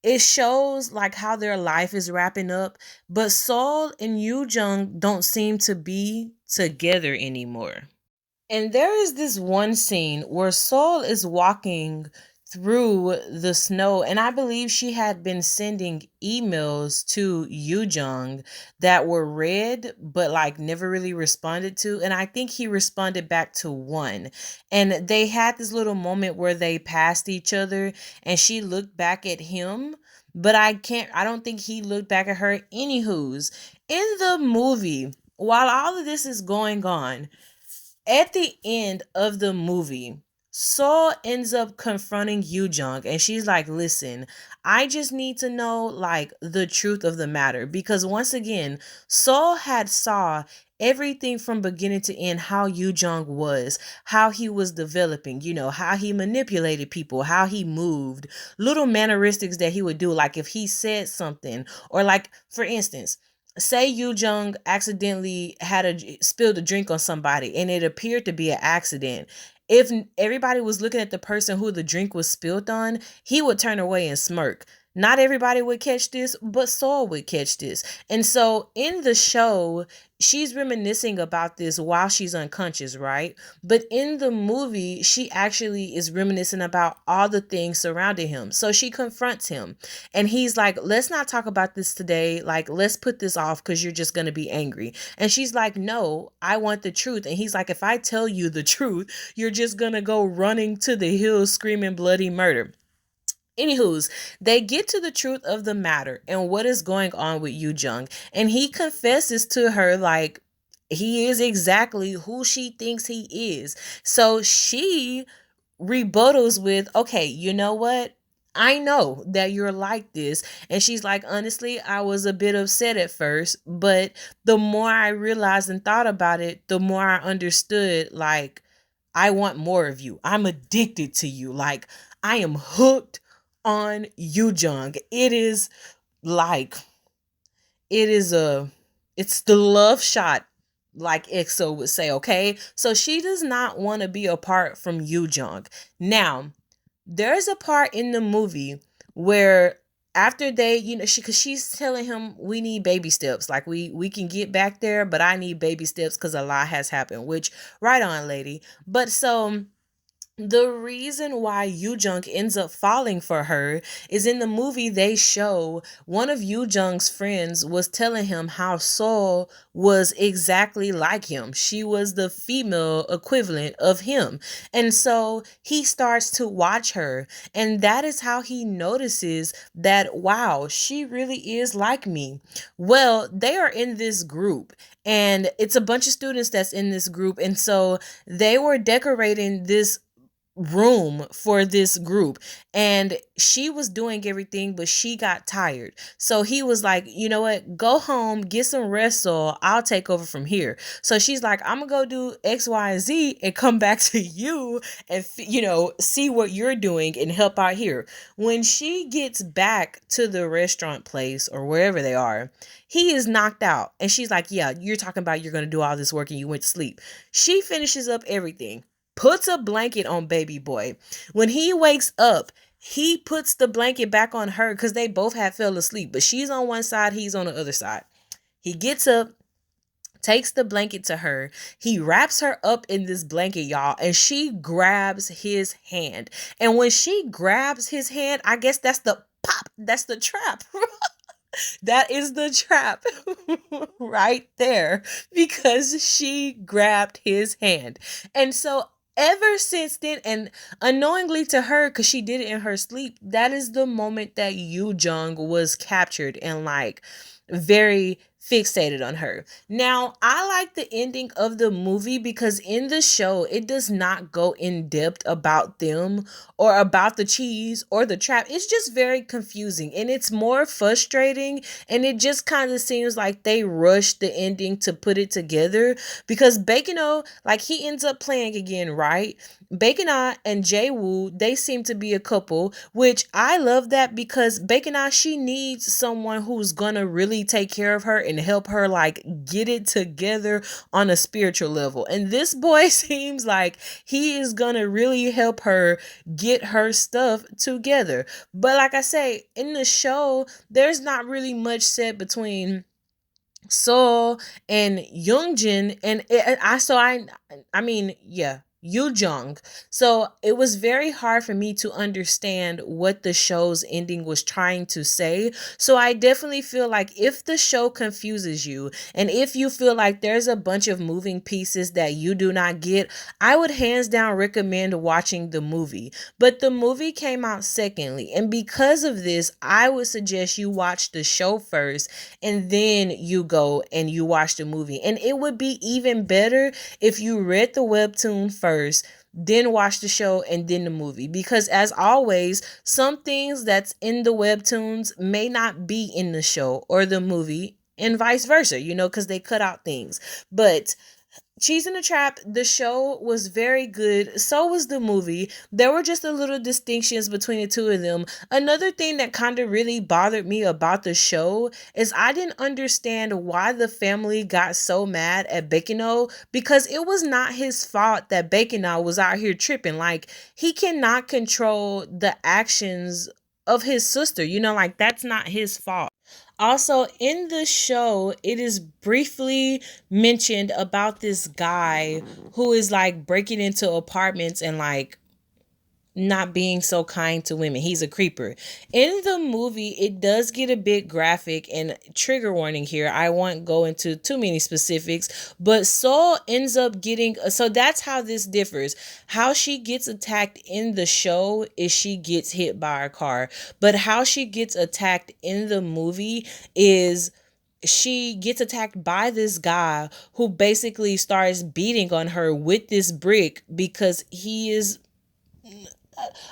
it shows like how their life is wrapping up, but Seoul and Yoo-jung don't seem to be together anymore. And there is this one scene where Seoul is walking through the snow, and I believe she had been sending emails to Yoo-jung that were read but like never really responded to. And I think he responded back to one. And they had this little moment where they passed each other and she looked back at him, but I don't think he looked back at her. Anywho's, in the movie, while all of this is going on, at the end of the movie, Saul ends up confronting Yoo-jung and she's like, "Listen, I just need to know like the truth of the matter because once again, Saul had saw everything from beginning to end how Yoo-jung was, how he was developing, how he manipulated people, how he moved, little mannerisms that he would do like if he said something or like for instance, say Yu Jung accidentally spilled a drink on somebody and it appeared to be an accident. If everybody was looking at the person who the drink was spilled on, he would turn away and smirk. Not everybody would catch this, but Saul would catch this. And so in the show, she's reminiscing about this while she's unconscious, right? But in the movie, she actually is reminiscing about all the things surrounding him. So she confronts him and he's like, "Let's not talk about this today. Like, let's put this off because you're just going to be angry." And she's like, "No, I want the truth." And he's like, "If I tell you the truth, you're just going to go running to the hills screaming bloody murder." Anywho's, they get to the truth of the matter and what is going on with Yu Jung. And he confesses to her like he is exactly who she thinks he is. So she rebuttals with, "Okay, you know what? I know that you're like this." And she's like, "Honestly, I was a bit upset at first, but the more I realized and thought about it, the more I understood like I want more of you. I'm addicted to you. Like I am hooked on you, Jung. It is like it is a it's the love shot like EXO would say, okay? So she does not want to be apart from Yoo Jung. Now, there's a part in the movie where after they, she's telling him we need baby steps. Like we can get back there, but I need baby steps because a lot has happened, which right on, lady. But so the reason why Yoo-jung ends up falling for her is in the movie they show one of Yoo-jung's friends was telling him how Seoul was exactly like him. She was the female equivalent of him. And so he starts to watch her and that is how he notices that wow, she really is like me. Well, they are in this group and it's a bunch of students that's in this group and so they were decorating this room for this group and she was doing everything but she got tired, so he was like, "You know what, go home, get some rest, so I'll take over from here." So she's like, "I'm gonna go do X, Y, and Z and come back to you and see what you're doing and help out here." When she gets back to the restaurant place or wherever they are, he is knocked out and she's like, "Yeah, you're talking about you're gonna do all this work and you went to sleep." She finishes up everything, puts a blanket on baby boy. When he wakes up, he puts the blanket back on her because they both had fell asleep, but she's on one side, he's on the other side. He gets up, takes the blanket to her. He wraps her up in this blanket, y'all, and she grabs his hand. And when she grabs his hand, I guess that's the pop, that's the trap. That is the trap right there because she grabbed his hand. And so ever since then, and unknowingly to her, because she did it in her sleep, that is the moment that YooJung was captured and like very fixated on her. Now, I like the ending of the movie because in the show, it does not go in depth about them or about the cheese or the trap. It's just very confusing and it's more frustrating. And it just kind of seems like they rushed the ending to put it together because Baek-Inha, like he ends up playing again, right? Baek-Inha and Jae-woo, they seem to be a couple, which I love that because Baek-Inha, she needs someone who's gonna really take care of her and help her like get it together on a spiritual level. And this boy seems like he is gonna really help her get her stuff together. But like I say, in the show, there's not really much said between So and Yoongjin and I mean yeah, YooJung. So it was very hard for me to understand what the show's ending was trying to say. So I definitely feel like if the show confuses you and if you feel like there's a bunch of moving pieces that you do not get, I would hands down recommend watching the movie. But the movie came out secondly, and because of this, I would suggest you watch the show first and then you go and you watch the movie. And it would be even better if you read the webtoon first, then watch the show and then the movie, because as always, some things that's in the webtoons may not be in the show or the movie and vice versa, because they cut out things. But Cheese in the Trap, the show was very good. So was the movie. There were just a little distinctions between the two of them. Another thing that kind of really bothered me about the show is I didn't understand why the family got so mad at Baek-Inha, because it was not his fault that Baek-Inha was out here tripping. Like, he cannot control the actions of his sister. Like, that's not his fault. Also, in the show, it is briefly mentioned about this guy who is like breaking into apartments and like not being so kind to women. He's a creeper. In the movie, it does get a bit graphic, and trigger warning here, I won't go into too many specifics, but Seoul ends up getting, so that's how this differs. How she gets attacked in the show is she gets hit by a car, but how she gets attacked in the movie is she gets attacked by this guy who basically starts beating on her with this brick because he is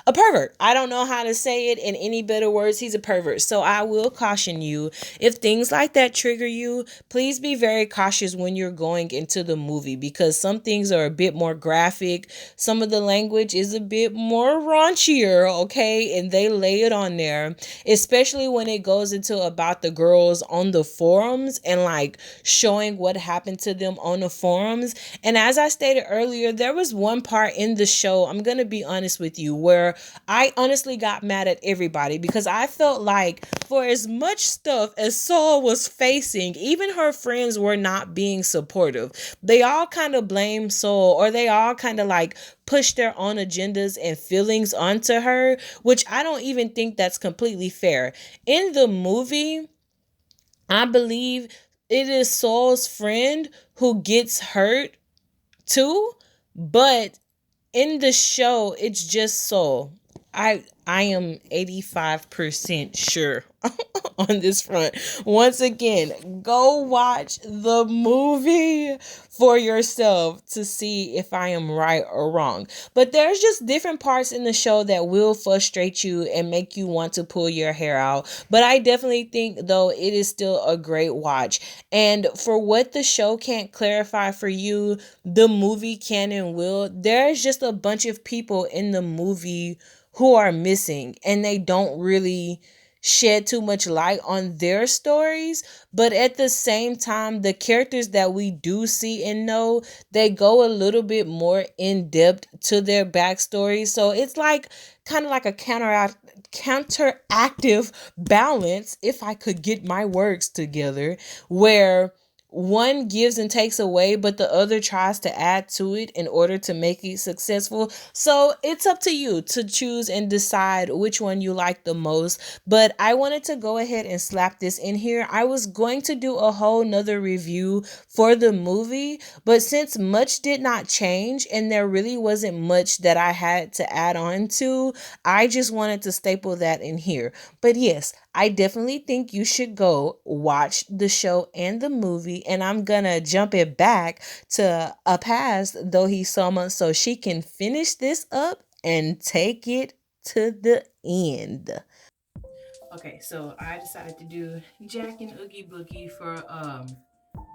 a pervert. I don't know how to say it in any better words. He's a pervert. So I will caution you, if things like that trigger you, please be very cautious when you're going into the movie, because some things are a bit more graphic. Some of the language is a bit more raunchier, okay? And they lay it on there, especially when it goes into about the girls on the forums and like showing what happened to them on the forums. And as I stated earlier, there was one part in the show, I'm going to be honest with you, where I honestly got mad at everybody because I felt like for as much stuff as Saul was facing, even her friends were not being supportive. They all kind of blamed Saul, or they all kind of like push their own agendas and feelings onto her, which I don't even think that's completely fair. In the movie, I believe it is Saul's friend who gets hurt too, but in the show, it's just Soul. I am 85% sure on this front. Once again, go watch the movie for yourself to see if I am right or wrong. But there's just different parts in the show that will frustrate you and make you want to pull your hair out. But I definitely think, though, it is still a great watch. And for what the show can't clarify for you, the movie can and will. There's just a bunch of people in the movie who are missing, and they don't really shed too much light on their stories. But at the same time, the characters that we do see and know, they go a little bit more in depth to their backstory. So it's like kind of like a counteractive balance, if I could get my words together, where one gives and takes away, but the other tries to add to it in order to make it successful. So it's up to you to choose and decide which one you like the most. But I wanted to go ahead and slap this in here. I was going to do a whole nother review for the movie, but since much did not change and there really wasn't much that I had to add on to, I just wanted to staple that in here. But yes, I definitely think you should go watch the show and the movie, and I'm gonna jump it back to a past Dohisama so she can finish this up and take it to the end. Okay, so I decided to do Jack and Oogie Boogie for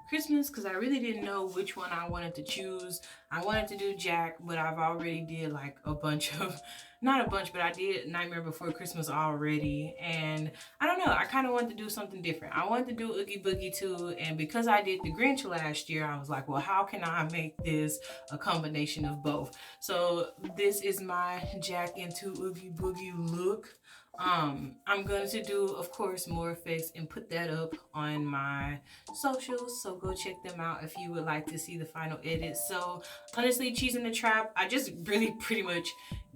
Christmas because I really didn't know which one I wanted to choose. I wanted to do Jack, but I've already did like a bunch of, not a bunch, but I did Nightmare Before Christmas already. And I don't know, I kind of wanted to do something different. I wanted to do Oogie Boogie too. And because I did the Grinch last year, I was like, well, how can I make this a combination of both? So this is my Jack into Oogie Boogie look. I'm going to do, of course, more effects and put that up on my socials. So go check them out if you would like to see the final edit. So honestly, Cheese in the Trap, I just really pretty much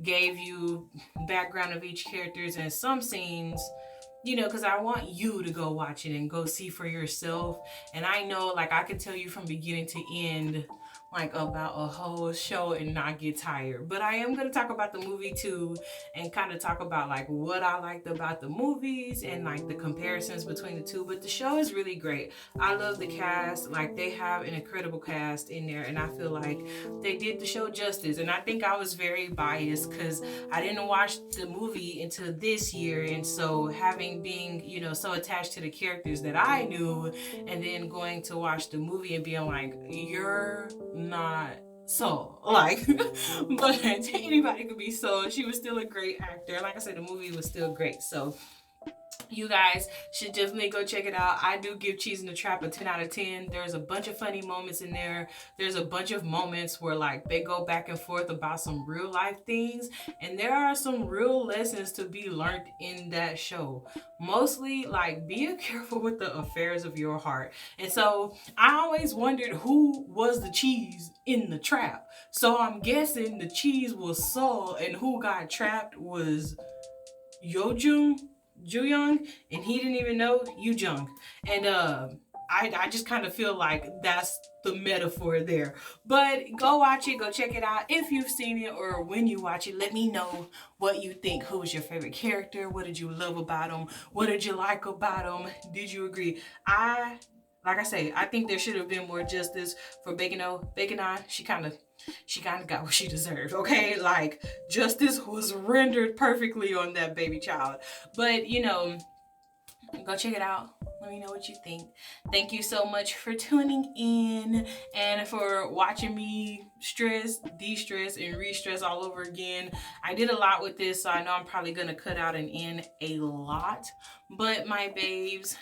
gave you background of each characters and some scenes, you know, because I want you to go watch it and go see for yourself. And I know, like, I could tell you from beginning to end, like, about a whole show and not get tired. But I am going to talk about the movie too and kind of talk about like what I liked about the movies and like the comparisons between the two. But the show is really great. I love the cast. Like, they have an incredible cast in there, and I feel like they did the show justice. And I think I was very biased because I didn't watch the movie until this year, and so being, you know, so attached to the characters that I knew, and then going to watch the movie and being like, you're not so like but anybody could be so. She was still a great actor. Like I said, the movie was still great. So you guys should definitely go check it out. I do give Cheese in the Trap a 10 out of 10. There's a bunch of funny moments in there. There's a bunch of moments where like they go back and forth about some real life things, and there are some real lessons to be learned in that show. Mostly like be careful with the affairs of your heart. And so I always wondered who was the cheese in the trap. So I'm guessing the cheese was Saul, and who got trapped was YooJung, and he didn't even know YooJung. And I just kind of feel like that's the metaphor there. But go watch it, go check it out. If you've seen it or when you watch it, let me know what you think. Who was your favorite character? What did you love about him? What did you like about him? Did you agree? Like I say, I think there should have been more justice for Baek-Inha. She kind of got what she deserved, okay? Like, justice was rendered perfectly on that baby child. But, you know, go check it out. Let me know what you think. Thank you so much for tuning in and for watching me stress, de-stress, and re-stress all over again. I did a lot with this, so I know I'm probably going to cut out and in a lot. But my babes,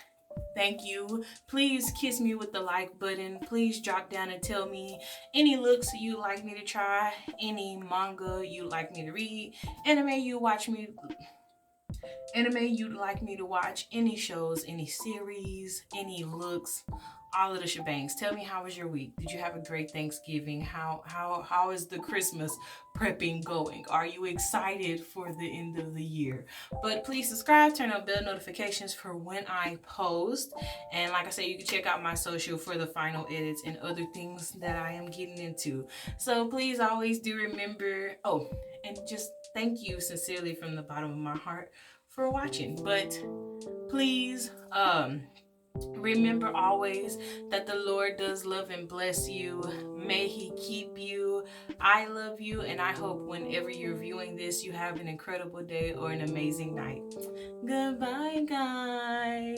thank you. Please kiss me with the like button. Please drop down and tell me any looks you'd like me to try, any manga you'd like me to read, anime you'd like me to watch, any shows, any series, any looks, all of the shebangs. Tell me, how was your week? Did you have a great Thanksgiving? How is the Christmas prepping going? Are you excited for the end of the year? But please subscribe, turn on bell notifications for when I post. And like I said, you can check out my social for the final edits and other things that I am getting into. So please always do remember, oh, and just thank you sincerely from the bottom of my heart for watching. But please remember always that the Lord does love and bless you. May he keep you. I love you, and I hope whenever you're viewing this, you have an incredible day or an amazing night. Goodbye, guys.